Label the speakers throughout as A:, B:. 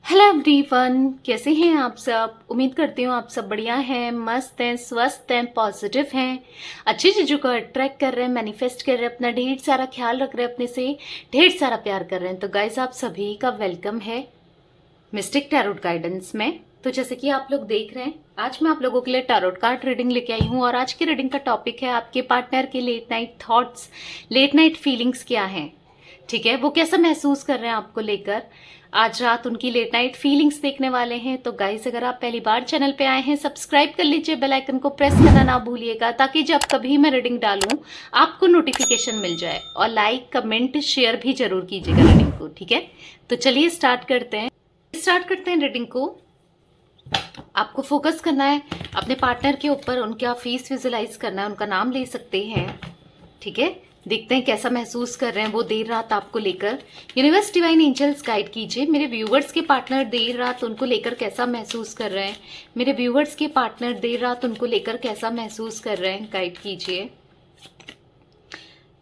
A: Hello everyone, कैसे हैं आप सब। उम्मीद करती हूँ आप सब बढ़िया हैं, मस्त हैं, स्वस्थ हैं, पॉजिटिव हैं, अच्छी चीज़ों को अट्रैक्ट कर रहे हैं, मैनिफेस्ट कर रहे हैं, अपना ढेर सारा ख्याल रख रहे हैं, अपने से ढेर सारा प्यार कर रहे हैं। तो गाइस, आप सभी का वेलकम है मिस्टिक टैरोट गाइडेंस में। तो जैसे कि आप लोग देख रहे हैं, आज मैं आप लोगों के लिए टैरोट कार्ड रीडिंग लेके आई हूँ और आज की रीडिंग का टॉपिक है आपके पार्टनर के late night thoughts, late night feelings क्या हैं। ठीक है, वो कैसा महसूस कर रहे हैं आपको लेकर। आज रात उनकी लेट नाइट फीलिंग्स देखने वाले हैं। तो गाइस, अगर आप पहली बार चैनल पे आए हैं, सब्सक्राइब कर लीजिए, बेल आइकन को प्रेस करना ना भूलिएगा, ताकि जब कभी मैं रीडिंग डालूं आपको नोटिफिकेशन मिल जाए। और लाइक कमेंट शेयर भी जरूर कीजिएगा रीडिंग को। ठीक है, तो चलिए स्टार्ट करते हैं रीडिंग को। आपको फोकस करना है अपने पार्टनर के ऊपर, उनका फेस विजुलाइज करना है, उनका नाम ले सकते हैं। ठीक है, देखते हैं कैसा महसूस कर रहे हैं वो देर रात आपको लेकर। यूनिवर्स डिवाइन एंजल्स गाइड कीजिए मेरे व्यूवर्स के पार्टनर देर रात उनको लेकर कैसा महसूस कर रहे हैं। मेरे व्यूवर्स के पार्टनर देर रात उनको लेकर कैसा महसूस कर रहे हैं, गाइड कीजिए।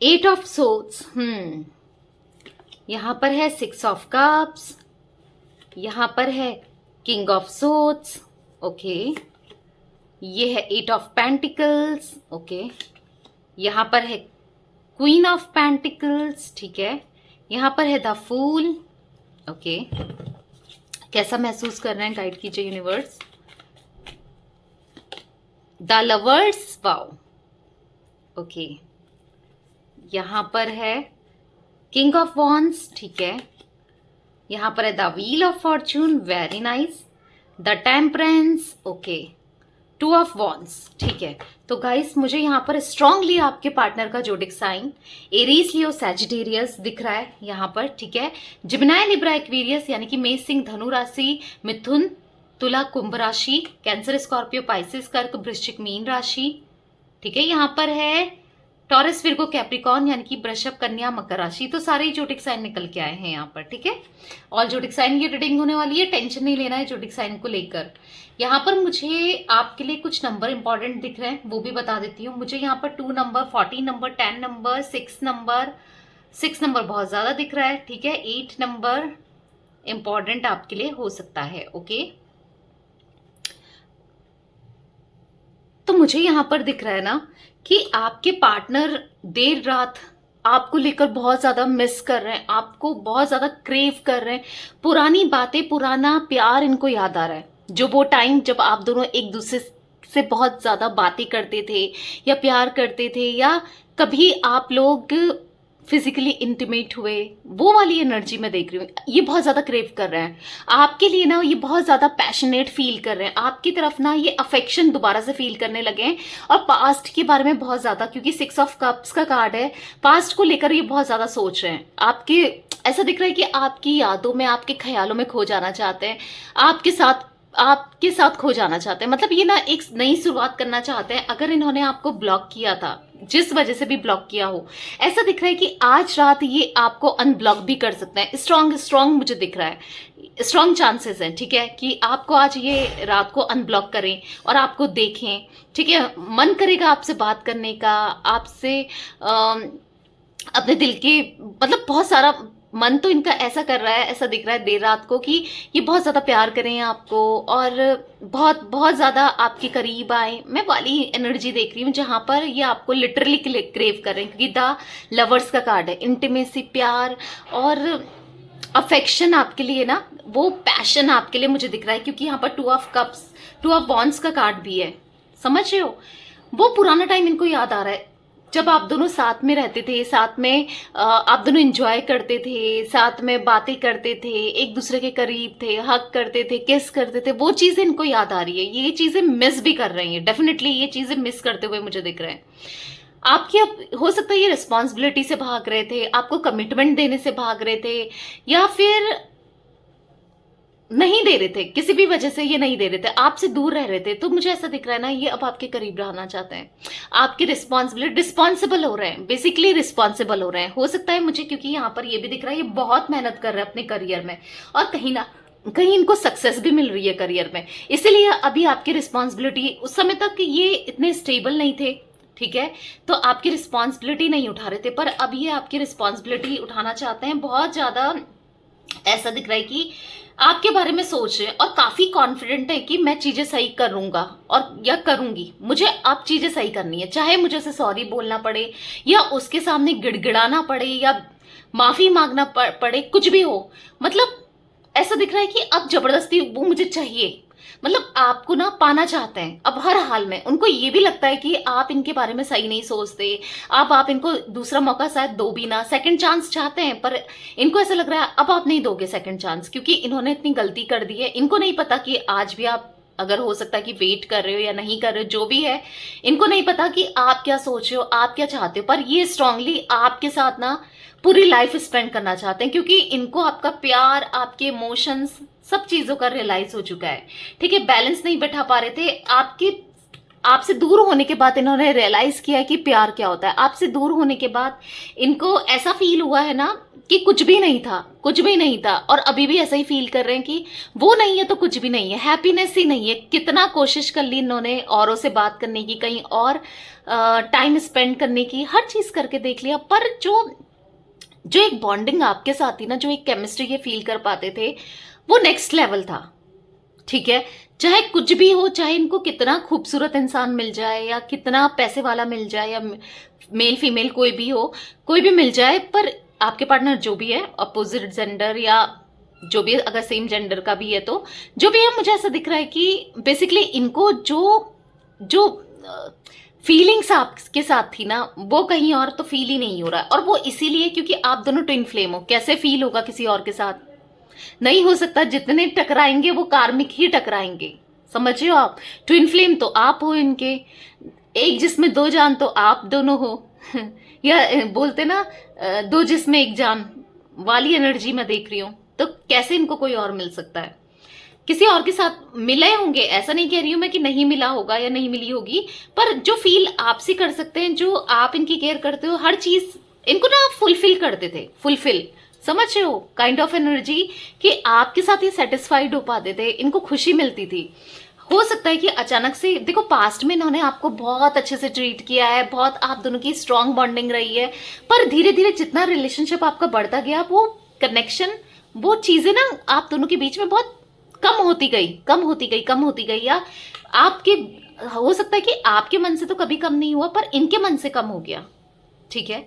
A: 8 ऑफ सोर्ड्स, यहाँ पर है 6 ऑफ कप्स, यहाँ पर है किंग ऑफ सोर्ड्स, ओके। ये है 8 ऑफ पेंटिकल्स, ओके। यहाँ पर है क्वीन ऑफ पेंटिकल्स, ठीक है। यहाँ पर है द फूल, ओके। कैसा महसूस कर रहे हैं, गाइड कीजिए universe. The lovers, wow, okay. यहाँ पर है किंग ऑफ वॉन्ड्स, ठीक है। यहाँ पर है the wheel of Fortune, very nice. The temperance, okay. 2 of wands, ठीक है। तो गाइस, मुझे यहाँ पर स्ट्रांगली आपके पार्टनर का जोडिक साइन एरीज, लियो, सैजिटेरियस दिख रहा है यहाँ पर, ठीक है। जिमिनाई, लिब्रा, एक्वेरियस यानी कि मेष, सिंह, धनु राशि, मिथुन, तुला, कुंभ राशि, कैंसर, स्कॉर्पियो, पाइसिस, कर्क, वृश्चिक, मीन राशि, ठीक है। यहाँ पर है टॉरस, विर्गो, कैप्रिकॉर्न यानी कि वृषभ, कन्या, मकर राशि। तो सारे ही जोडिक साइन निकल के आए हैं यहाँ पर, ठीक है। ऑल जोडिक साइन की रीडिंग होने वाली है, टेंशन नहीं लेना है जोडिक साइन को लेकर। यहाँ पर मुझे आपके लिए कुछ नंबर इंपॉर्टेंट दिख रहे हैं, वो भी बता देती हूँ। मुझे यहाँ पर 2 नंबर, 14 नंबर, 10 नंबर, 6 नंबर बहुत ज्यादा दिख रहा है, ठीक है। 8 नंबर इंपॉर्टेंट आपके लिए हो सकता है, ओके। तो मुझे यहाँ पर दिख रहा है ना कि आपके पार्टनर देर रात आपको लेकर बहुत ज्यादा मिस कर रहे हैं, आपको बहुत ज्यादा क्रेव कर रहे हैं। पुरानी बातें, पुराना प्यार इनको याद आ रहा है। जो वो टाइम जब आप दोनों एक दूसरे से बहुत ज्यादा बातें करते थे या प्यार करते थे, या कभी आप लोग फिजिकली इंटीमेट हुए, वो वाली एनर्जी मैं देख रही हूँ। ये बहुत ज्यादा क्रेव कर रहे हैं आपके लिए ना, ये बहुत ज्यादा पैशनेट फील कर रहे हैं आपकी तरफ ना, ये अफेक्शन दोबारा से फील करने लगे हैं। और पास्ट के बारे में बहुत ज्यादा, क्योंकि 6 ऑफ कप्स का कार्ड है, पास्ट को लेकर ये बहुत ज्यादा सोच रहे हैं। आपके ऐसा दिख रहा है कि आपकी यादों में, आपके ख्यालों में खो जाना चाहते हैं, आपके साथ खो जाना चाहते हैं। मतलब ये ना एक नई शुरुआत करना चाहते हैं। अगर इन्होंने आपको ब्लॉक किया था, जिस वजह से भी ब्लॉक किया हो, ऐसा दिख रहा है कि आज रात ये आपको अनब्लॉक भी कर सकते हैं। स्ट्रॉन्ग मुझे दिख रहा है, स्ट्रॉन्ग चांसेस हैं, ठीक है, कि आपको आज ये रात को अनब्लॉक करें और आपको देखें, ठीक है। मन करेगा आपसे बात करने का, आपसे अपने दिल के, मतलब बहुत सारा मन तो इनका ऐसा कर रहा है, ऐसा दिख रहा है देर रात को कि ये बहुत ज्यादा प्यार करें आपको और बहुत बहुत ज्यादा आपके करीब आए। मैं वाली एनर्जी देख रही हूँ जहां पर ये आपको लिटरली क्रेव कर रहे हैं, क्योंकि द लवर्स का कार्ड है। इंटीमेसी, प्यार और अफेक्शन आपके लिए ना, वो पैशन आपके लिए मुझे दिख रहा है, क्योंकि यहाँ पर 2 ऑफ कप्स, 2 ऑफ वॉन्ड्स का कार्ड भी है। समझ रहे हो, वो पुराना टाइम इनको याद आ रहा है जब आप दोनों साथ में रहते थे, साथ में आप दोनों एंजॉय करते थे, साथ में बातें करते थे, एक दूसरे के करीब थे, हग करते थे, किस करते थे। वो चीजें इनको याद आ रही है, ये चीजें मिस भी कर रही हैं। डेफिनेटली ये चीजें मिस करते हुए मुझे दिख रहे हैं। आपकी अब हो सकता है ये रिस्पॉन्सिबिलिटी से भाग रहे थे, आपको कमिटमेंट देने से भाग रहे थे, या फिर नहीं दे रहे थे, किसी भी वजह से ये नहीं दे रहे थे, आपसे दूर रह रहे थे। तो मुझे ऐसा दिख रहा है ना, ये अब आपके करीब रहना चाहते हैं, आपकी रिस्पॉन्सिबल हो रहे हैं, बेसिकली रिस्पॉन्सिबल हो रहे हैं। हो सकता है मुझे, क्योंकि यहाँ पर ये भी दिख रहा है ये बहुत मेहनत कर रहे हैं अपने करियर में, और कहीं ना कहीं इनको सक्सेस भी मिल रही है करियर में। इसीलिए अभी आपकी रिस्पॉन्सिबिलिटी, उस समय तक ये इतने स्टेबल नहीं थे, ठीक है, तो आपकी रिस्पॉन्सिबिलिटी नहीं उठा रहे थे, पर अब ये आपकी रिस्पॉन्सिबिलिटी उठाना चाहते हैं। बहुत ज्यादा ऐसा दिख रहा है कि आपके बारे में सोच रहे हैं और काफी कॉन्फिडेंट है कि मैं चीजें सही करूंगा और या करूंगी। मुझे अब चीजें सही करनी है, चाहे मुझे उसे सॉरी बोलना पड़े या उसके सामने गिड़गिड़ाना पड़े या माफी मांगना पड़े, कुछ भी हो। मतलब ऐसा दिख रहा है कि अब जबरदस्ती वो मुझे चाहिए। मतलब आपको ना पाना चाहते हैं अब हर हाल में। उनको ये भी लगता है कि आप इनके बारे में सही नहीं सोचते, आप इनको दूसरा मौका शायद दो भी ना, सेकंड चांस चाहते हैं, पर इनको ऐसा लग रहा है अब आप नहीं दोगे सेकंड चांस, क्योंकि इन्होंने इतनी गलती कर दी है। इनको नहीं पता कि आज भी आप, अगर हो सकता है कि वेट कर रहे हो या नहीं कर रहे हो, जो भी है, इनको नहीं पता कि आप क्या सोच रहे हो, आप क्या चाहते हो, पर ये स्ट्रांगली आपके साथ ना पूरी लाइफ स्पेंड करना चाहते हैं, क्योंकि इनको आपका प्यार, आपके इमोशंस, सब चीजों का रियलाइज हो चुका है। ठीक है, बैलेंस नहीं बैठा पा रहे थे। आपसे दूर होने के बाद इन्होंने रियलाइज किया है कि प्यार क्या होता है। आपसे दूर होने के बाद इनको ऐसा फील हुआ है ना कि कुछ भी नहीं था, कुछ भी नहीं था, और अभी भी ऐसा ही फील कर रहे हैं कि वो नहीं है तो कुछ भी नहीं है, हैप्पीनेस ही नहीं है। कितना कोशिश कर ली इन्होंने औरों से बात करने की, कहीं और टाइम स्पेंड करने की, हर चीज करके देख लिया, पर जो जो एक बॉन्डिंग आपके साथ थी ना, जो एक केमिस्ट्री ये फील कर पाते थे, वो नेक्स्ट लेवल था। ठीक है, चाहे कुछ भी हो, चाहे इनको कितना खूबसूरत इंसान मिल जाए या कितना पैसे वाला मिल जाए या मेल फीमेल कोई भी हो, कोई भी मिल जाए, पर आपके पार्टनर जो भी है, अपोजिट जेंडर या जो भी, अगर सेम जेंडर का भी है तो जो भी है, मुझे ऐसा दिख रहा है कि बेसिकली इनको जो जो फीलिंग्स आपके साथ थी ना, वो कहीं और तो फील ही नहीं हो रहा है। और वो इसीलिए क्योंकि आप दोनों ट्विन फ्लेम हो। कैसे फील होगा किसी और के साथ? नहीं हो सकता। जितने टकराएंगे वो कार्मिक ही टकराएंगे, समझ रहे हो आप? ट्विन फ्लेम तो आप हो इनके, एक जिसमें दो जान तो आप दोनों हो या बोलते ना दो जिसमें एक जान वाली एनर्जी मैं देख रही हूं। तो कैसे इनको कोई और मिल सकता है? किसी और के साथ मिले होंगे, ऐसा नहीं कह रही हूं मैं कि नहीं मिला होगा या नहीं मिली होगी, पर जो फील आपसे कर सकते हैं, जो आप इनकी केयर करते हो, हर चीज इनको ना आप फुलफिल करते थे। फुलफिल, समझ रहे हो? काइंड ऑफ एनर्जी कि आपके साथ ये सेटिस्फाइड हो पाते थे, इनको खुशी मिलती थी। हो सकता है कि अचानक से, देखो पास्ट में इन्होंने आपको बहुत अच्छे से ट्रीट किया है, बहुत आप दोनों की स्ट्रांग बॉन्डिंग रही है, पर धीरे धीरे जितना रिलेशनशिप आपका बढ़ता गया, वो कनेक्शन, वो चीजें ना आप दोनों के बीच में बहुत कम होती गई, कम होती गई, कम होती गई। या आपके, हो सकता है कि आपके मन से तो कभी कम नहीं हुआ, पर इनके मन से कम हो गया। ठीक है,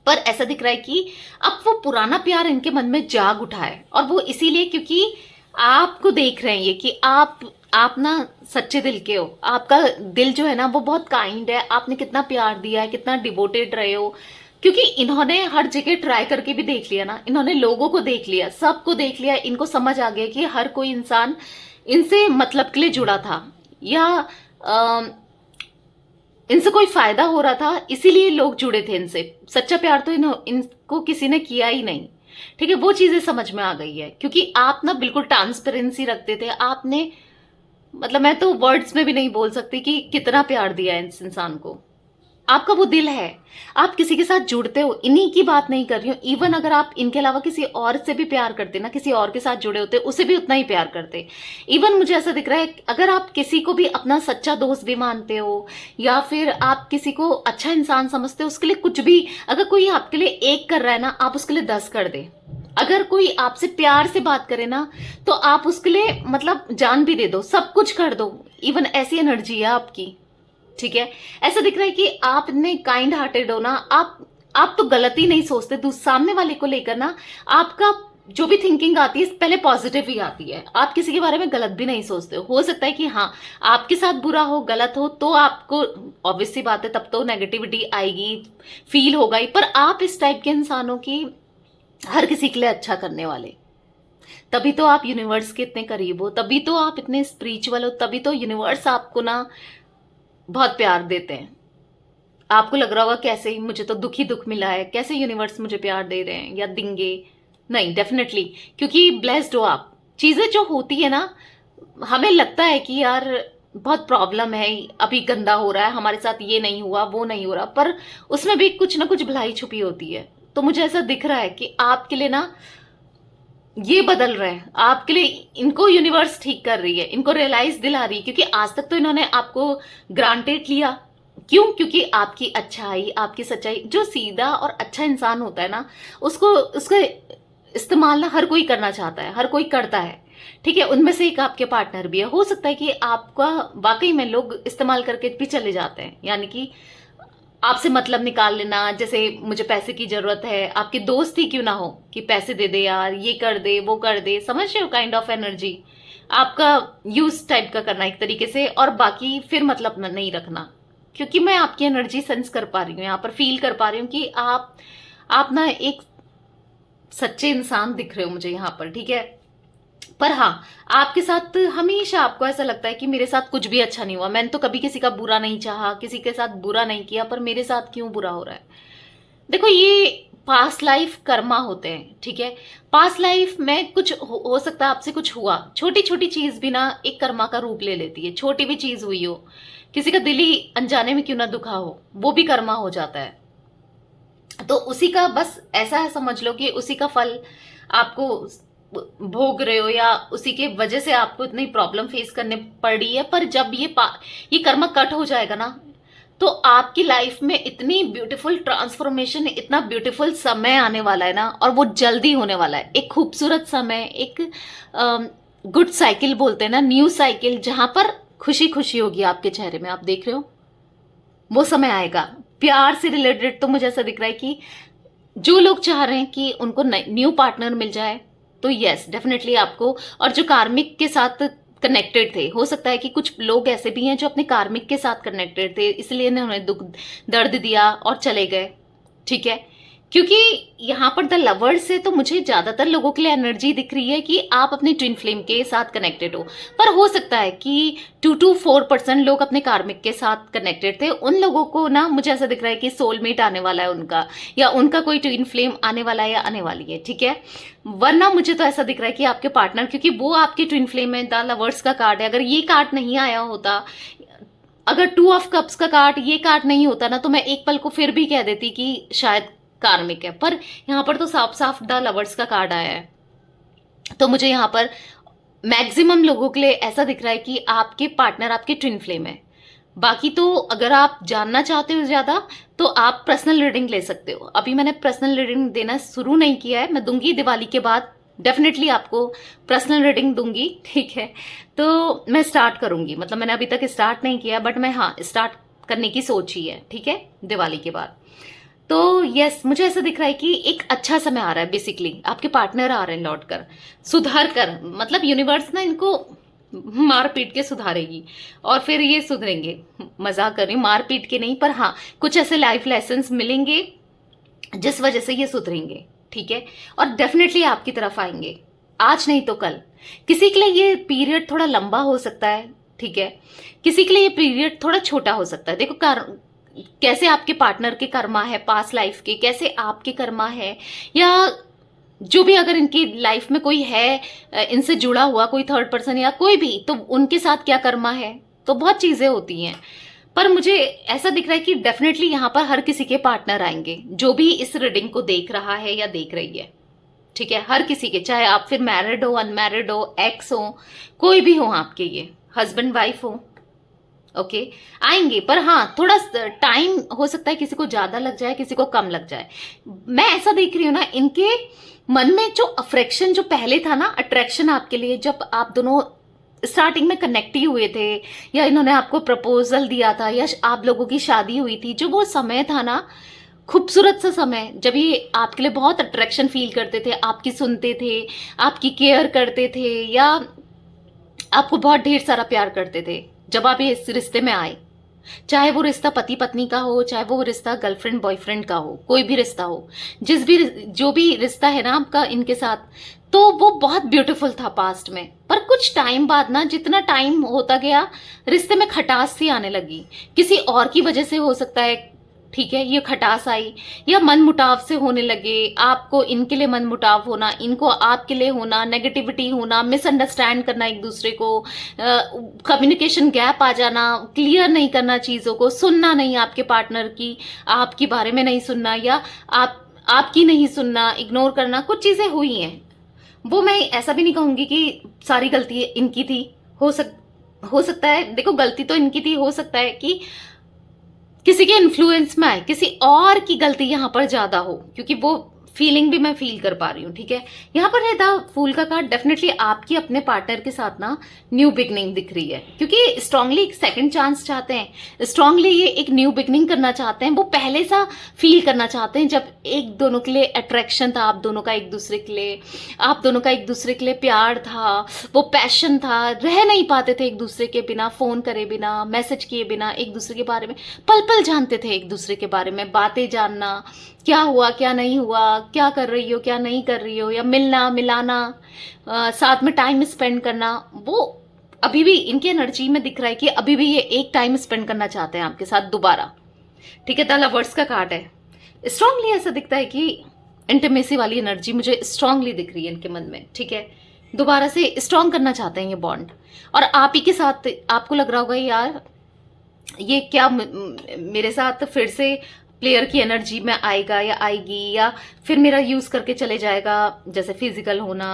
A: पर ऐसा दिख रहा है कि अब वो पुराना प्यार इनके मन में जाग उठा है, और वो इसीलिए क्योंकि आपको देख रहे हैं ये कि आप ना सच्चे दिल के हो। आपका दिल जो है ना वो बहुत काइंड है, आपने कितना प्यार दिया है, कितना डिवोटेड रहे हो। क्योंकि इन्होंने हर जगह ट्राई करके भी देख लिया ना, इन्होंने लोगों को देख लिया, सबको देख लिया, इनको समझ आ गया कि हर कोई इंसान इनसे मतलब के लिए जुड़ा था, या इनसे कोई फायदा हो रहा था, इसीलिए लोग जुड़े थे इनसे। सच्चा प्यार तो इनको किसी ने किया ही नहीं। ठीक है, वो चीजें समझ में आ गई है, क्योंकि आप ना बिल्कुल ट्रांसपेरेंसी रखते थे। आपने, मतलब मैं तो वर्ड्स में भी नहीं बोल सकती कि कितना प्यार दिया है इस इंसान को। आपका वो दिल है, आप किसी के साथ जुड़ते हो, इन्हीं की बात नहीं कर रही हूँ। इवन अगर आप इनके अलावा किसी और से भी प्यार करते ना, किसी और के साथ जुड़े होते, उसे भी उतना ही प्यार करते। इवन मुझे ऐसा दिख रहा है, अगर आप किसी को भी अपना सच्चा दोस्त भी मानते हो, या फिर आप किसी को अच्छा इंसान समझते हो, उसके लिए कुछ भी, अगर कोई आपके लिए एक कर रहा है ना, आप उसके लिए 10 कर दे। अगर कोई आपसे प्यार से बात करे ना, तो आप उसके लिए मतलब जान भी दे दो, सब कुछ कर दो। इवन ऐसी एनर्जी है आपकी। ठीक है, ऐसा दिख रहा है कि आप इतने काइंड हार्टेड हो ना, आप तो गलती नहीं सोचते सामने वाले को लेकर ना। आपका जो भी थिंकिंग आती है पहले पॉजिटिव ही आती है, आप किसी के बारे में गलत भी नहीं सोचते हो सकता है कि हाँ आपके साथ बुरा हो, गलत हो, तो आपको ऑब्वियस सी बात है, तब तो नेगेटिविटी आएगी, फील होगा ही। पर आप इस टाइप के इंसानों की हर किसी के लिए अच्छा करने वाले, तभी तो आप यूनिवर्स के इतने करीब हो, तभी तो आप इतने स्पिरिचुअल हो, तभी तो यूनिवर्स आपको ना बहुत प्यार देते हैं। आपको लग रहा होगा कैसे ही, मुझे तो दुख ही दुख मिला है, कैसे यूनिवर्स मुझे प्यार दे रहे हैं या देंगे। नहीं, डेफिनेटली, क्योंकि ब्लेस्ड हो आप। चीजें जो होती है ना, हमें लगता है कि यार बहुत प्रॉब्लम है, अभी गंदा हो रहा है हमारे साथ, ये नहीं हुआ, वो नहीं हो रहा, पर उसमें भी कुछ ना कुछ भलाई छुपी होती है। तो मुझे ऐसा दिख रहा है कि आपके लिए ना ये बदल रहे हैं, आपके लिए इनको यूनिवर्स ठीक कर रही है, इनको रियलाइज दिला रही है। क्योंकि आज तक तो इन्होंने आपको ग्रांटेड लिया, क्यों? क्योंकि आपकी अच्छाई, आपकी सच्चाई, जो सीधा और अच्छा इंसान होता है ना, उसको उसके इस्तेमाल ना हर कोई करना चाहता है, हर कोई करता है, ठीक है। उनमें से एक आपके पार्टनर भी है। हो सकता है कि आपका वाकई में लोग इस्तेमाल करके भी चले जाते हैं, यानी कि आपसे मतलब निकाल लेना, जैसे मुझे पैसे की जरूरत है, आपके दोस्त ही क्यों ना हो कि पैसे दे दे यार, ये कर दे, वो कर दे, समझ रहे हो काइंड ऑफ एनर्जी आपका यूज टाइप का करना एक तरीके से, और बाकी फिर मतलब नहीं रखना। क्योंकि मैं आपकी एनर्जी सेंस कर पा रही हूँ यहाँ पर, फील कर पा रही हूँ कि आप ना एक सच्चे इंसान दिख रहे हो मुझे यहाँ पर, ठीक है। पर हाँ, आपके साथ हमेशा आपको ऐसा लगता है कि मेरे साथ कुछ भी अच्छा नहीं हुआ, मैंने तो कभी किसी का बुरा नहीं चाहा, किसी के साथ बुरा नहीं किया, पर मेरे साथ क्यों बुरा हो रहा है। देखो, ये पास्ट लाइफ कर्मा होते हैं, ठीक है। पास्ट लाइफ में कुछ हो सकता है आपसे कुछ हुआ, छोटी छोटी चीज भी ना एक कर्मा का रूप ले लेती है। छोटी भी चीज हुई हो, किसी का दिल ही अनजाने में क्यों ना दुखा हो, वो भी कर्मा हो जाता है। तो उसी का बस ऐसा है, समझ लो कि उसी का फल आपको भोग रहे हो, या उसी के वजह से आपको इतनी प्रॉब्लम फेस करने पड़ रही है। पर जब ये कर्म कट हो जाएगा ना, तो आपकी लाइफ में इतनी ब्यूटीफुल ट्रांसफॉर्मेशन, इतना ब्यूटीफुल समय आने वाला है ना, और वो जल्दी होने वाला है। एक खूबसूरत समय, एक गुड साइकिल बोलते हैं ना, न्यू साइकिल, जहां पर खुशी खुशी होगी आपके चेहरे में, आप देख रहे हो वो समय आएगा। प्यार से रिलेटेड तो मुझे ऐसा दिख रहा है कि जो लोग चाह रहे हैं कि उनको न्यू पार्टनर मिल जाए, तो यस डेफिनेटली आपको। और जो कार्मिक के साथ कनेक्टेड थे, हो सकता है कि कुछ लोग ऐसे भी हैं जो अपने कार्मिक के साथ कनेक्टेड थे, इसलिए उन्हें दुख दर्द दिया और चले गए, ठीक है। क्योंकि यहाँ पर द लवर्स से तो मुझे ज्यादातर लोगों के लिए एनर्जी दिख रही है कि आप अपने ट्विन फ्लेम के साथ कनेक्टेड हो। पर हो सकता है कि 2 to 4% लोग अपने कार्मिक के साथ कनेक्टेड थे। उन लोगों को ना मुझे ऐसा दिख रहा है कि सोलमेट आने वाला है उनका, या उनका कोई ट्विन फ्लेम आने वाला है या आने वाली है, ठीक है। वरना मुझे तो ऐसा दिख रहा है कि आपके पार्टनर, क्योंकि वो आपके ट्विन फ्लेम है, द लवर्स का कार्ड है। अगर ये कार्ड नहीं आया होता, अगर 2 of Cups का कार्ड, ये कार्ड नहीं होता ना, तो मैं एक पल को फिर भी कह देती कि शायद कार्मिक है। पर यहाँ पर तो साफ साफ द लवर्स का कार्ड आया है, तो मुझे यहाँ पर मैक्सिमम लोगों के लिए ऐसा दिख रहा है कि आपके पार्टनर आपके ट्विन फ्लेम है। बाकी तो अगर आप जानना चाहते हो ज्यादा, तो आप पर्सनल रीडिंग ले सकते हो। अभी मैंने पर्सनल रीडिंग देना शुरू नहीं किया है, मैं दूंगी दिवाली के बाद, डेफिनेटली आपको पर्सनल रीडिंग दूंगी, ठीक है। तो मैं स्टार्ट करूंगी, मतलब मैंने अभी तक स्टार्ट नहीं किया, बट मैं हाँ स्टार्ट करने की सोची है, ठीक है, दिवाली के बाद। तो यस, मुझे ऐसा दिख रहा है कि एक अच्छा समय आ रहा है। बेसिकली आपके पार्टनर आ रहे हैं लौट कर, सुधर कर, मतलब यूनिवर्स ना इनको मार पीट के सुधारेगी और फिर ये सुधरेंगे। मजाक कर रही हूँ, मार पीट के नहीं, पर हाँ कुछ ऐसे लाइफ लेसन्स मिलेंगे जिस वजह से ये सुधरेंगे, ठीक है। और डेफिनेटली आपकी तरफ आएंगे, आज नहीं तो कल। किसी के लिए ये पीरियड थोड़ा लंबा हो सकता है, ठीक है, किसी के लिए ये पीरियड थोड़ा छोटा हो सकता है। देखो कैसे आपके पार्टनर के कर्मा है पास्ट लाइफ के, कैसे आपके कर्मा है, या जो भी अगर इनकी लाइफ में कोई है इनसे जुड़ा हुआ कोई थर्ड पर्सन या कोई भी, तो उनके साथ क्या कर्मा है, तो बहुत चीजें होती हैं। पर मुझे ऐसा दिख रहा है कि डेफिनेटली यहाँ पर हर किसी के पार्टनर आएंगे, जो भी इस रीडिंग को देख रहा है या देख रही है, ठीक है। हर किसी के, चाहे आप फिर मैरिड हो, अनमैरिड हो, एक्स हो, कोई भी हो आपके, ये हस्बैंड वाइफ हो, ओके, आएंगे। पर हाँ थोड़ा टाइम हो सकता है, किसी को ज्यादा लग जाए, किसी को कम लग जाए। मैं ऐसा देख रही हूँ ना, इनके मन में जो अफ्रेक्शन जो पहले था ना, अट्रैक्शन आपके लिए, जब आप दोनों स्टार्टिंग में कनेक्ट ही हुए थे, या इन्होंने आपको प्रपोजल दिया था, या आप लोगों की शादी हुई थी, जो वो समय था ना, खूबसूरत सा समय, जब ये आपके लिए बहुत अट्रैक्शन फील करते थे, आपकी सुनते थे, आपकी केयर करते थे, या आपको बहुत ढेर सारा प्यार करते थे। जब आप इस रिश्ते में आए, चाहे वो रिश्ता पति पत्नी का हो, चाहे वो रिश्ता गर्लफ्रेंड बॉयफ्रेंड का हो, कोई भी रिश्ता हो, जो भी रिश्ता है ना आपका इनके साथ, तो वो बहुत ब्यूटीफुल था पास्ट में। पर कुछ टाइम बाद ना, जितना टाइम होता गया, रिश्ते में खटास सी आने लगी, किसी और की वजह से हो सकता है, ठीक है, ये खटास आई, या मन मुटाव से होने लगे, आपको इनके लिए मन मुटाव होना, इनको आपके लिए होना, नेगेटिविटी होना, मिसअंडरस्टैंड करना एक दूसरे को, कम्युनिकेशन गैप आ जाना, क्लियर नहीं करना चीजों को, सुनना नहीं आपके पार्टनर की, आपके बारे में नहीं सुनना, या आपकी नहीं सुनना, इग्नोर करना, कुछ चीजें हुई हैं। वो मैं ऐसा भी नहीं कहूंगी कि सारी गलती इनकी थी, हो सकता है, देखो गलती तो इनकी थी, हो सकता है कि किसी के इन्फ्लुएंस में आए, किसी और की गलती यहाँ पर ज्यादा हो, क्योंकि वो फीलिंग भी मैं फील कर पा रही हूँ, ठीक है। यहाँ पर है द फूल का कार्ड, डेफिनेटली आपकी अपने पार्टनर के साथ ना न्यू बिगनिंग दिख रही है, क्योंकि स्ट्रांगली एक सेकंड चांस चाहते हैं, स्ट्रांगली ये एक न्यू बिगनिंग करना चाहते हैं, वो पहले सा फील करना चाहते हैं जब एक दोनों के लिए अट्रैक्शन था, आप दोनों का एक दूसरे के लिए, आप दोनों का एक दूसरे के लिए प्यार था, वो पैशन था, रह नहीं पाते थे एक दूसरे के बिना, फोन करे बिना, मैसेज किए बिना, एक दूसरे के बारे में पल पल जानते थे, एक दूसरे के बारे में बातें जानना, क्या हुआ क्या नहीं हुआ, क्या कर रही हो क्या नहीं कर रही हो, या मिलना मिलाना, साथ में टाइम स्पेंड करना, वो अभी भी इनकी एनर्जी में दिख रहा है कि अभी भी ये एक टाइम स्पेंड करना चाहते हैं आपके साथ दोबारा, ठीक है। द लवर्स का कार्ड है, स्ट्रांगली ऐसा दिखता है कि इंटीमेसी वाली एनर्जी मुझे स्ट्रांगली दिख रही है इनके मन में, ठीक है। दोबारा से स्ट्रांग करना चाहते हैं ये बॉन्ड, और आप ही के साथ आपको लग रहा होगा यार ये क्या मेरे साथ फिर से प्लेयर की एनर्जी में आएगा या आएगी, या फिर मेरा यूज करके चले जाएगा, जैसे फिजिकल होना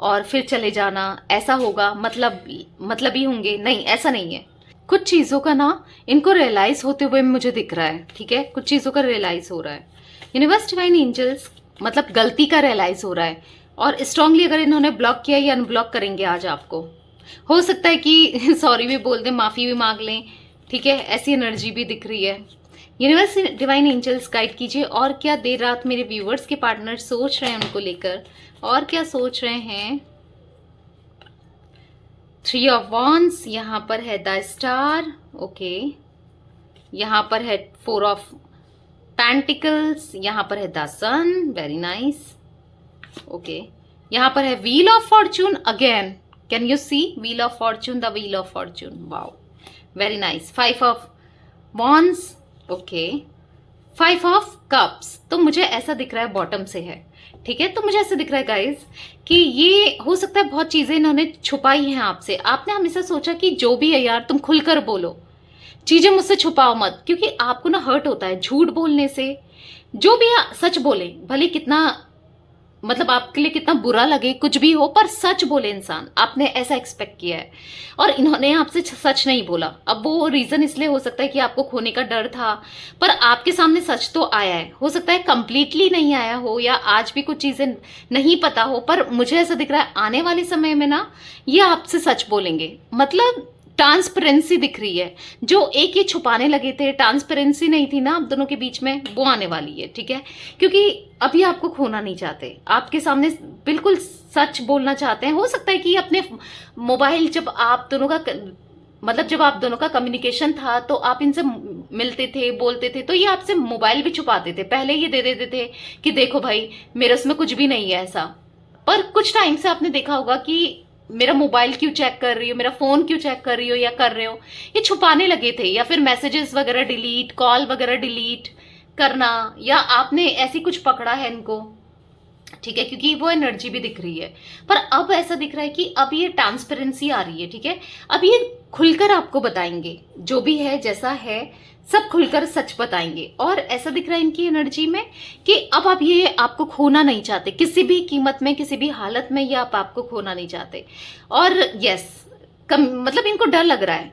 A: और फिर चले जाना, ऐसा होगा, मतलब ही होंगे, नहीं ऐसा नहीं है। कुछ चीजों का ना इनको रियलाइज होते हुए मुझे दिख रहा है, ठीक है। कुछ चीजों का रियलाइज हो रहा है, यूनिवर्स डिवाइन एंजल्स, मतलब गलती का रियलाइज हो रहा है, और स्ट्रांगली अगर इन्होंने ब्लॉक किया या अनब्लॉक करेंगे आज आपको, हो सकता है कि सॉरी भी बोल दें, माफी भी मांग लें, ठीक है। ऐसी एनर्जी भी दिख रही है। यूनिवर्स डिवाइन एंजल्स गाइड कीजिए, और क्या देर रात मेरे व्यूवर्स के पार्टनर सोच रहे हैं उनको लेकर, और क्या सोच रहे हैं। 3 ऑफ वॉन्ड्स, यहाँ पर है द स्टार, ओके। यहाँ पर है 4 ऑफ पेंटिकल्स, यहाँ पर है the sun, very nice, okay. यहाँ पर है wheel of fortune again, can you see wheel of fortune, the wheel of fortune, wow very nice. 5 of wands, okay. 5 of cups, तो मुझे ऐसा दिख रहा है बॉटम से है, ठीक है। तो मुझे ऐसा दिख रहा है गाइज कि ये हो सकता है बहुत चीजें इन्होंने छुपाई हैं आपसे, आपने हमेशा सोचा कि जो भी है यार तुम खुलकर बोलो, चीजें मुझसे छुपाओ मत, क्योंकि आपको ना हर्ट होता है झूठ बोलने से। जो भी सच बोले, भले कितना मतलब आपके लिए कितना बुरा लगे, कुछ भी हो, पर सच बोले इंसान, आपने ऐसा एक्सपेक्ट किया है, और इन्होंने आपसे सच नहीं बोला। अब वो रीजन इसलिए हो सकता है कि आपको खोने का डर था, पर आपके सामने सच तो आया है, हो सकता है कंप्लीटली नहीं आया हो, या आज भी कुछ चीजें नहीं पता हो, पर मुझे ऐसा दिख रहा है आने वाले समय में ना ये आपसे सच बोलेंगे, मतलब ट्रांसपेरेंसी दिख रही है। जो एक ये छुपाने लगे थे, ट्रांसपेरेंसी नहीं थी ना आप दोनों के बीच में, वो आने वाली है, ठीक है। क्योंकि अभी आपको खोना नहीं चाहते, आपके सामने बिल्कुल सच बोलना चाहते हैं। हो सकता है कि अपने मोबाइल, जब आप दोनों का मतलब जब आप दोनों का कम्युनिकेशन था, तो आप इनसे मिलते थे, बोलते थे, तो ये आपसे मोबाइल भी छुपाते थे, पहले ये दे देते थे कि देखो भाई मेरे उसमें कुछ भी नहीं है ऐसा। पर कुछ टाइम से आपने देखा होगा कि मेरा मोबाइल क्यों चेक कर रही हो, मेरा फोन क्यों चेक कर रही हो या कर रहे हो, ये छुपाने लगे थे, या फिर मैसेजेस वगैरह डिलीट, कॉल वगैरह डिलीट करना, या आपने ऐसी कुछ पकड़ा है इनको, ठीक है, क्योंकि वो एनर्जी भी दिख रही है। पर अब ऐसा दिख रहा है कि अब ये ट्रांसपेरेंसी आ रही है, ठीक है। अब ये खुलकर आपको बताएंगे, जो भी है जैसा है सब खुलकर सच बताएंगे, और ऐसा दिख रहा है इनकी एनर्जी में कि अब आप ये आपको खोना नहीं चाहते, किसी भी कीमत में, किसी भी हालत में ये आप आपको खोना नहीं चाहते। और यस, मतलब इनको डर लग रहा है,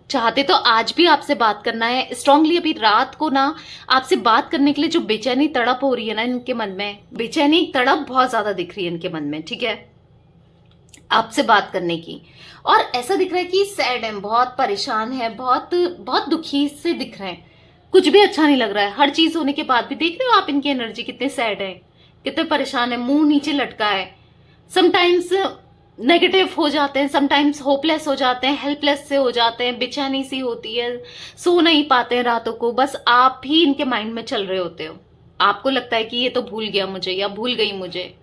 A: चाहते तो आज भी आपसे बात करना है स्ट्रांगली। अभी रात को ना आपसे बात करने के लिए जो बेचैनी तड़प हो रही है ना इनके मन में, बेचैनी तड़प बहुत ज्यादा दिख रही है इनके मन में, ठीक है, आपसे बात करने की। और ऐसा दिख रहा है कि सैड है, बहुत परेशान है, बहुत बहुत दुखी से दिख रहे हैं, कुछ भी अच्छा नहीं लग रहा है। हर चीज होने के बाद भी देख रहे हो आप इनकी एनर्जी कितने सैड है, कितने परेशान है, मुंह नीचे लटका है, समटाइम्स नेगेटिव हो जाते हैं, समटाइम्स होपलेस हो जाते हैं, हेल्पलेस से हो जाते हैं, बेचैनी सी होती है, सो नहीं पाते हैं रातों को, बस आप ही इनके माइंड में चल रहे होते हो। आपको लगता है कि ये तो भूल गया मुझे या भूल गई मुझे,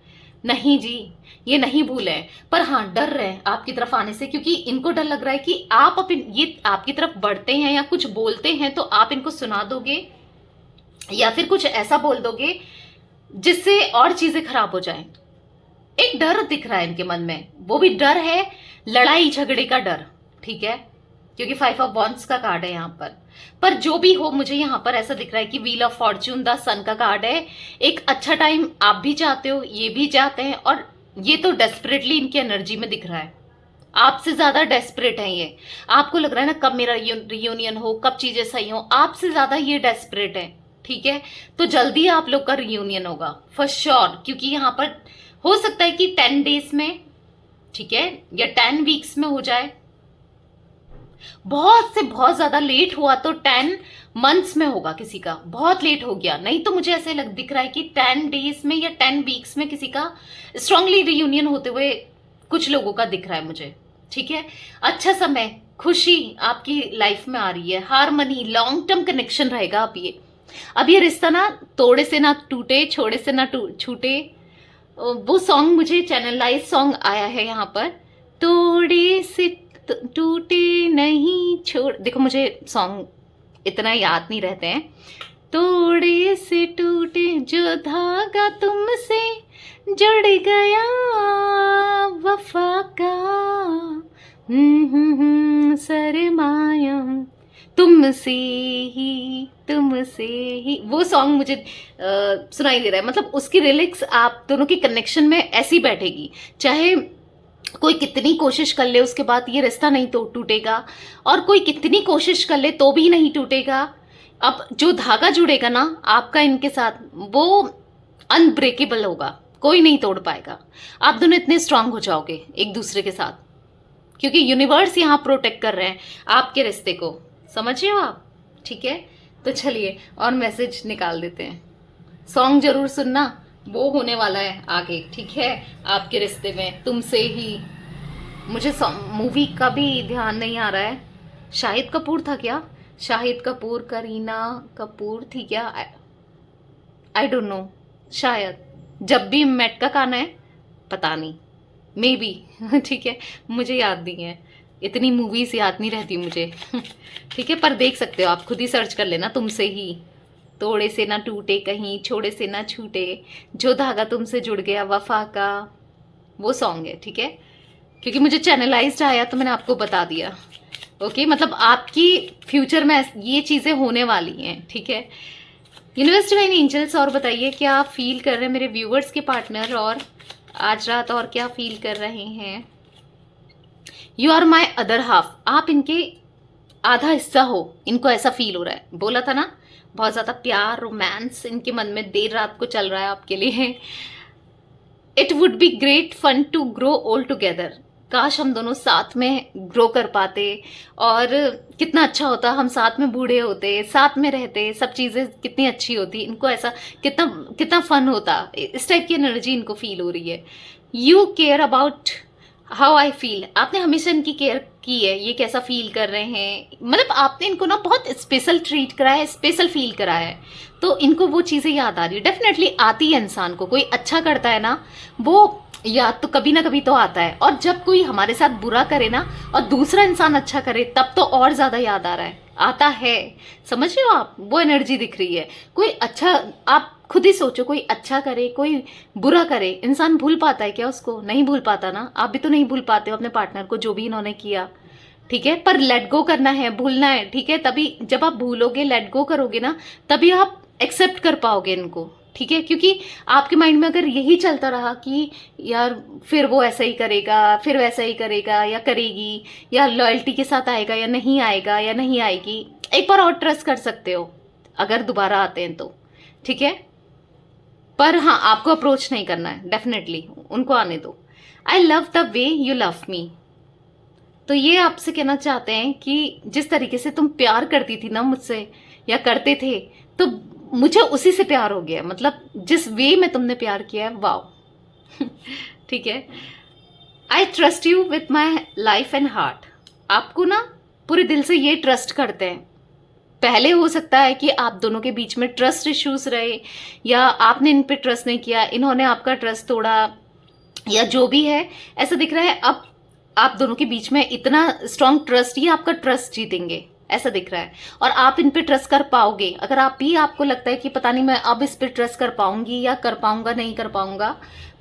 A: नहीं जी, ये नहीं भूले, पर हाँ डर रहे हैं आपकी तरफ आने से, क्योंकि इनको डर लग रहा है कि आप ये आपकी तरफ बढ़ते हैं या कुछ बोलते हैं तो आप इनको सुना दोगे, या फिर कुछ ऐसा बोल दोगे जिससे और चीजें खराब हो जाएं। एक डर दिख रहा है इनके मन में, वो भी डर है लड़ाई झगड़े का डर, ठीक है, क्योंकि 5 ऑफ वॉन्ड्स का कार्ड है यहाँ पर जो भी हो मुझे यहाँ पर ऐसा दिख रहा है कि व्हील ऑफ फॉर्च्यून, द सन का कार्ड है। एक अच्छा टाइम आप भी चाहते हो, ये भी चाहते हैं, और ये तो डेस्परेटली इनकी एनर्जी में दिख रहा है, आपसे ज्यादा डेस्परेट है ये। आपको लग रहा है ना कब मेरा रियूनियन हो, कब चीजें सही हो, आपसे ज्यादा ये डेस्परेट है, ठीक है। तो जल्दी आप लोग का रियूनियन होगा फॉर श्योर, क्योंकि यहाँ पर हो सकता है कि 10 डेज में, ठीक है, या 10 वीक्स में हो जाए। बहुत से बहुत ज्यादा लेट हुआ तो 10 मंथ्स में होगा किसी का, बहुत लेट हो गया। नहीं तो मुझे ऐसे दिख रहा है कि 10 डेज में या 10 वीक्स में किसी का स्ट्रांगली रियूनियन होते हुए कुछ लोगों का दिख रहा है मुझे, ठीक है। अच्छा समय, खुशी आपकी लाइफ में आ रही है, हारमनी, लॉन्ग टर्म कनेक्शन रहेगा। अब ये रिश्ता ना तोड़े से ना टूटे, छोड़े से ना छूटे, वो सॉन्ग मुझे चैनलाइज सॉन्ग आया है यहाँ पर, तोड़े से टूटे नहीं छोड़, देखो मुझे सॉन्ग इतना याद नहीं रहते हैं। तोड़े से टूटे जो धागा तुमसे जुड़ गया वफा का, सरमाया तुमसे ही, वो सॉन्ग मुझे सुनाई दे रहा है। मतलब उसकी लिरिक्स आप दोनों की कनेक्शन में ऐसी बैठेगी, चाहे कोई कितनी कोशिश कर ले उसके बाद ये रिश्ता नहीं तो टूटेगा, और कोई कितनी कोशिश कर ले तो भी नहीं टूटेगा। अब जो धागा जुड़ेगा ना आपका इनके साथ, वो अनब्रेकेबल होगा, कोई नहीं तोड़ पाएगा। आप दोनों इतने स्ट्रांग हो जाओगे एक दूसरे के साथ, क्योंकि यूनिवर्स यहाँ प्रोटेक्ट कर रहे हैं आपके रिश्ते को, समझ रहे हो आप, ठीक है। तो चलिए और मैसेज निकाल देते हैं। सॉन्ग जरूर सुनना, वो होने वाला है आगे, ठीक है, आपके रिश्ते में तुमसे ही। मुझे मूवी का भी ध्यान नहीं आ रहा है, शाहिद कपूर था क्या, शाहिद कपूर, करीना कपूर थी क्या, आई डोंट नो, शायद जब भी मेट का गाना है, पता नहीं, मे बी ठीक है, मुझे याद नहीं है, इतनी मूवीज याद नहीं रहती मुझे ठीक है, पर देख सकते हो आप, खुद ही सर्च कर लेना, तुमसे ही, तोड़े से ना टूटे कहीं, छोड़े से ना छूटे, जो धागा तुमसे जुड़ गया वफा का, वो सॉन्ग है, ठीक है। क्योंकि मुझे चैनलाइज्ड आया तो मैंने आपको बता दिया, ओके। मतलब आपकी फ्यूचर में ये चीज़ें होने वाली हैं, ठीक है। यूनिवर्स डिवाइन एंजल्स, और बताइए क्या आप फील कर रहे हैं मेरे व्यूवर्स के पार्टनर, और आज रात और क्या फील कर रहे हैं। You are my other half, आप इनके आधा हिस्सा हो, इनको ऐसा फील हो रहा है। बोला था ना, बहुत ज़्यादा प्यार, रोमांस इनके मन में देर रात को चल रहा है आपके लिए। It would be great fun to grow old together, काश हम दोनों साथ में ग्रो कर पाते, और कितना अच्छा होता हम साथ में बूढ़े होते, साथ में रहते, सब चीज़ें कितनी अच्छी होती। इनको ऐसा कितना कितना फन होता, इस टाइप की एनर्जी इनको फील हो रही है। You care about how I feel, आपने हमेशा इनकी केयर की है, ये कैसा फील कर रहे हैं, मतलब आपने इनको ना बहुत स्पेशल ट्रीट करा है, स्पेशल फील करा है, तो इनको वो चीज़ें याद आ रही है। डेफिनेटली आती है, इंसान को कोई अच्छा करता है ना, वो याद तो कभी ना कभी तो आता है, और जब कोई हमारे साथ बुरा करे ना और दूसरा इंसान अच्छा करे, तब तो और ज़्यादा याद आ रहा है, आता है, समझ रहे हो आप, वो एनर्जी दिख रही है। कोई अच्छा, आप खुद ही सोचो, कोई अच्छा करे कोई बुरा करे, इंसान भूल पाता है क्या उसको, नहीं भूल पाता ना। आप भी तो नहीं भूल पाते हो अपने पार्टनर को, जो भी इन्होंने किया, ठीक है। पर लेट गो करना है, भूलना है, ठीक है। तभी जब आप भूलोगे, लेट गो करोगे ना, तभी आप एक्सेप्ट कर पाओगे इनको, ठीक है। क्योंकि आपके माइंड में अगर यही चलता रहा कि यार फिर वो ऐसा ही करेगा, फिर वैसा ही करेगा या करेगी, या लॉयल्टी के साथ आएगा या नहीं आएगा या नहीं आएगी, एक बार और ट्रस्ट कर सकते हो अगर दोबारा आते हैं तो, ठीक है। पर हाँ, आपको अप्रोच नहीं करना है, डेफिनेटली उनको आने दो। I love the way you love me, तो ये आपसे कहना चाहते हैं कि जिस तरीके से तुम प्यार करती थी ना मुझसे, या करते थे, तो मुझे उसी से प्यार हो गया, मतलब जिस वे में तुमने प्यार किया है, वाओ ठीक है। I trust you with my life and heart, आपको ना पूरे दिल से ये ट्रस्ट करते हैं। पहले हो सकता है कि आप दोनों के बीच में ट्रस्ट इश्यूज रहे, या आपने इन पे ट्रस्ट नहीं किया, इन्होंने आपका ट्रस्ट तोड़ा, या जो भी है, ऐसा दिख रहा है अब आप दोनों के बीच में इतना स्ट्रॉन्ग ट्रस्ट, ये आपका ट्रस्ट जीतेंगे, ऐसा दिख रहा है। और आप इन पे ट्रस्ट कर पाओगे, अगर आप भी, आपको लगता है कि पता नहीं मैं अब इस पे ट्रस्ट कर पाऊंगी या कर पाऊंगा, नहीं कर पाऊंगा,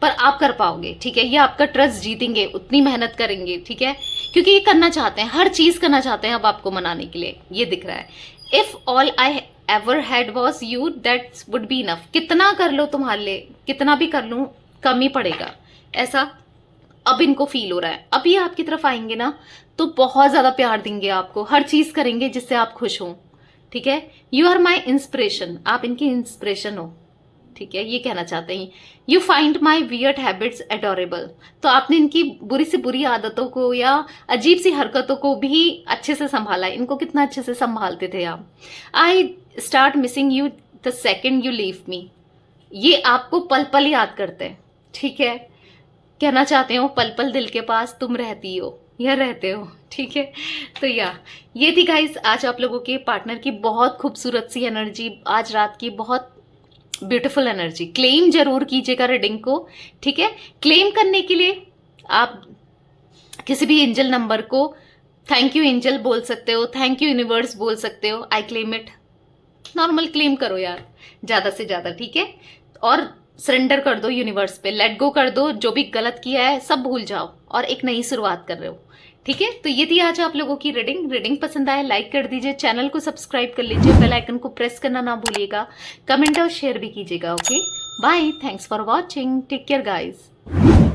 A: पर आप कर पाओगे, ठीक है। ये आपका ट्रस्ट जीतेंगे, उतनी मेहनत करेंगे, ठीक है, क्योंकि ये करना चाहते हैं, हर चीज करना चाहते हैं अब आपको मनाने के लिए, ये दिख रहा है। If all I ever had was you that would be enough, कितना कर लो तुम्हारे लिए, कितना भी कर लूं कम ही पड़ेगा, ऐसा अब इनको फील हो रहा है। अब ये आपकी तरफ आएंगे ना तो बहुत ज्यादा प्यार देंगे आपको, हर चीज करेंगे जिससे आप खुश हो, ठीक है। यू आर माई इंस्पिरेशन, आप इनकी इंस्पिरेशन हो, ठीक है, ये कहना चाहते हैं। You find my weird habits adorable, तो आपने इनकी बुरी से बुरी आदतों को या अजीब सी हरकतों को भी अच्छे से संभाला, इनको कितना अच्छे से संभालते थे आप। I start missing you the second you leave me, ये आपको पल पल याद करते हैं, ठीक है, कहना चाहते हो पल पल दिल के पास तुम रहती हो या रहते हो, ठीक है। तो ये थी गाइस आज आप लोगों के पार्टनर की बहुत खूबसूरत सी एनर्जी, आज रात की बहुत ब्यूटीफुल एनर्जी। क्लेम जरूर कीजिएगा रीडिंग को, ठीक है। क्लेम करने के लिए आप किसी भी एंजल नंबर को थैंक यू एंजल बोल सकते हो, थैंक यू यूनिवर्स बोल सकते हो, I claim it, normal claim करो यार ज्यादा से ज्यादा, ठीक है। और सरेंडर कर दो यूनिवर्स पे, लेट गो कर दो, जो भी गलत किया है सब भूल जाओ और एक नई शुरुआत कर रहे हो, ठीक है। तो ये थी आज आप लोगों की रीडिंग पसंद आए लाइक कर दीजिए, चैनल को सब्सक्राइब कर लीजिए, बेल आइकन को प्रेस करना ना भूलिएगा, कमेंट और शेयर भी कीजिएगा। Okay bye, thanks for watching, take care guys.